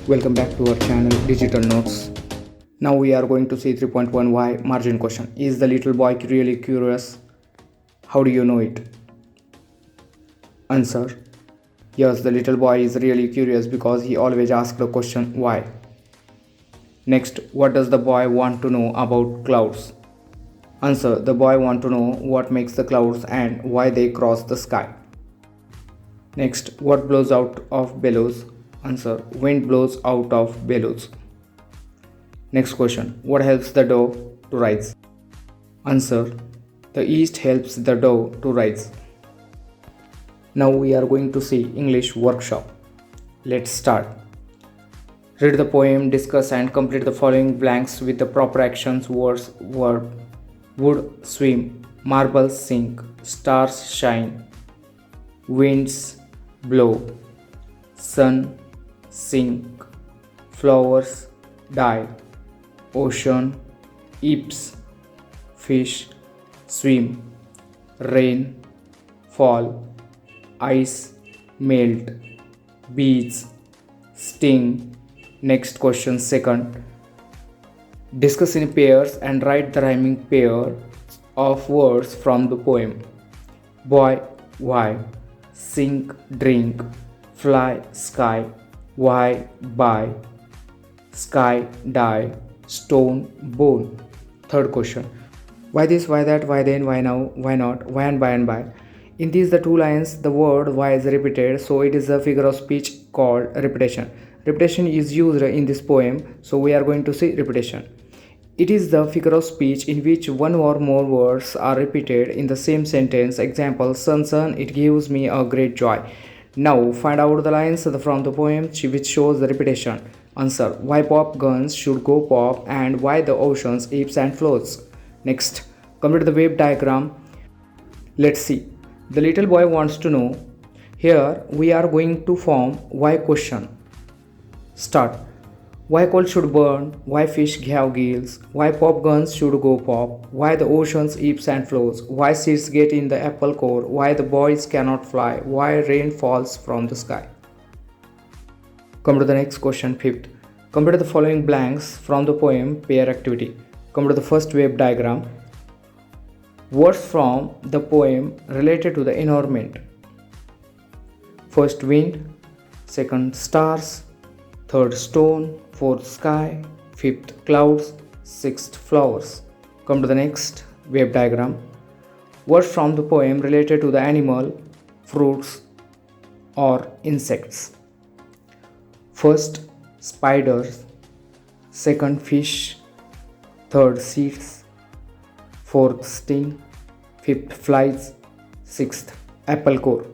Welcome back to our channel Digital Notes. Now we are going to see 3.1 why margin question. Is the little boy really curious? How do you know it? Answer. Yes, the little boy is really curious because he always asks the question why. Next, what does the boy want to know about clouds? Answer. The boy wants to know what makes the clouds and why they cross the sky. Next, what blows out of bellows? Answer. Wind blows out of bellows. Next question. What helps the dough to rise? Answer. The yeast helps the dough to rise. Now we are going to see English workshop. Let's start. Read the poem, discuss and complete the following blanks with the proper actions, words, verb. Wood swim, marbles sink, stars shine, winds blow, sun sink, flowers die, ocean eeps, fish swim, rain fall, ice melt, bees sting. Next question, second. Discuss in pairs and write the rhyming pair of words from the poem. Boy, why, sink, drink, fly, sky, why, buy, sky, die, stone, bone. Third question. Why this, why that, why then, why now, why not, why and by and by. In these the two lines, the word why is repeated, so it is a figure of speech called repetition. Repetition is used in this poem, so we are going to see repetition. It is the figure of speech in which one or more words are repeated in the same sentence. Example, son, son, it gives me a great joy. Now find out the lines from the poem which shows the repetition. Answer. Why pop guns should go pop and why the oceans ebbs and flows. Next, complete the wave diagram. Let's see. The little boy wants to know. Here we are going to form why question. Start. Why coal should burn, why fish have gills, why pop guns should go pop, why the oceans ebbs and flows, why seeds get in the apple core, why the boys cannot fly, why rain falls from the sky. Come to the next question, fifth. Complete the following blanks from the poem pair activity. Come to the first wave diagram. Words from the poem related to the environment. First wind, second stars, third stone, fourth sky, fifth clouds, sixth flowers. Come to the next wave diagram. Words from the poem related to the animal, fruits or insects. First spiders, second fish, third seeds, fourth sting, fifth flies, sixth apple core.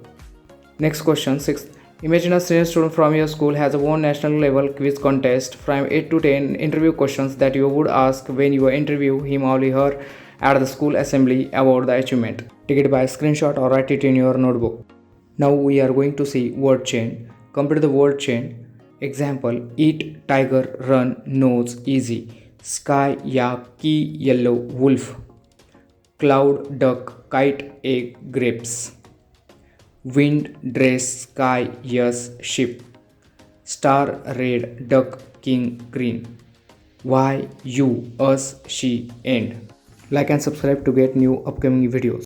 Next question, sixth. Imagine a senior student from your school has won national level quiz contest. From 8 to 10 interview questions that you would ask when you interview him or her at the school assembly about the achievement. Take it by a screenshot or write it in your notebook. Now we are going to see word chain. Complete the word chain. Example, eat, tiger, run, nose, easy. Sky, yak, key, yellow, wolf. Cloud, duck, kite, egg, grapes. Wind, dress, sky, yes, ship. Star, red, duck, king, green. Why, you, us, she, end. Like and subscribe to get new upcoming videos.